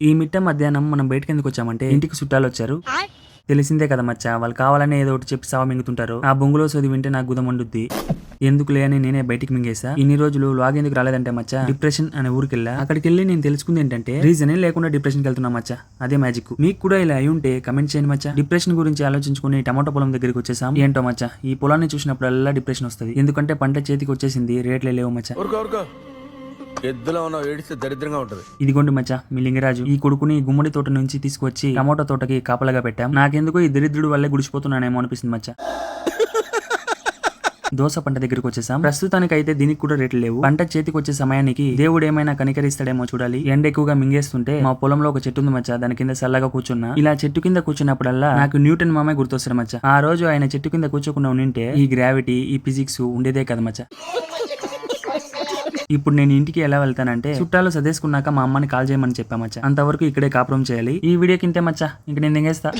ఈ మిట్ట మధ్యాహ్నం మనం బయటకి ఎందుకు వచ్చామంటే ఇంటికి చుట్టాలు వచ్చారు. తెలిసిందే కదా మచ్చా, వాళ్ళు కావాలని ఏదో ఒకటి చెప్పి సావ మింగుతుంటారు. ఆ బొంగులో సోది వింటే నాకు గుదం వండుద్ది. ఎందుకులే అని నేనే బయటికి మింగేసా. ఇన్ని రోజులు లాగ్ ఎందుకు రాలేదంటే మచ్చా, డిప్రెషన్ అనే ఊరికి వెళ్ళా. అక్కడికి వెళ్ళి నేను తెలుసుకుంది ఏంటంటే రీజనే లేకుండా డిప్రెషన్కి వెళ్తున్నా మచ్చా. అదే మ్యాజిక్. మీకు కూడా ఇలా అయి ఉంటే కమెంట్ చేయండి మచ్చా. డిప్రెషన్ గురించి ఆలోచించుకుని టమాటో పొలం దగ్గరికి వచ్చేసాం. ఏంటో మచ్చా, ఈ పొలాన్ని చూసినప్పుడల్లా డిప్రెషన్ వస్తుంది. ఎందుకంటే పంట చేతికి వచ్చేసింది, రేట్లే లేవు మచ్చా. ఎద్దులో ఉన్న ఏడిస్తే దరిద్రంగా ఉంటది. ఇదిగోండి మచ్చా మీ లింగరాజు. ఈ కొడుకుని గుమ్మడి తోట నుంచి తీసుకొచ్చి టమాటో తోటకి కాపలాగా పెట్టాం. నాకెందుకో ఈ దరిద్రుడు వల్లే గుడిచిపోతున్నానేమో అనిపిస్తుంది మచ్చా. దోస పంట దగ్గరికి వచ్చేసాం. ప్రస్తుతానికి అయితే దీనికి కూడా రేట్లు లేవు. పంట చేతికి వచ్చే సమయానికి దేవుడు ఏమైనా కనికరిస్తాడేమో చూడాలి. ఎండ ఎక్కువగా మింగేస్తుంటే మా పొలంలో ఒక చెట్టు ఉంది మచ్చా, దాని కింద చల్లగా కూర్చున్నా. ఇలా చెట్టు కింద కూర్చున్నప్పుడల్లా నాకు న్యూటన్ మామే గుర్తొస్తాడు మచ్చా. ఆ రోజు ఆయన చెట్టు కింద కూర్చోకుండా ఉంటే ఈ గ్రావిటీ, ఈ ఫిజిక్స్ ఉండేదే కదా మచ్చా. ఇప్పుడు నేను ఇంటికి ఎలా వెళ్తానంటే చుట్టాలు సదేసుకున్నాక మా అమ్మని కాల్ చేయమని చెప్పామచ్చా. అంతవరకు ఇక్కడే కాపురం చేయాలి. ఈ వీడియోకి ఇంతే మచ్చా, ఇంక నేను దిగేస్తా.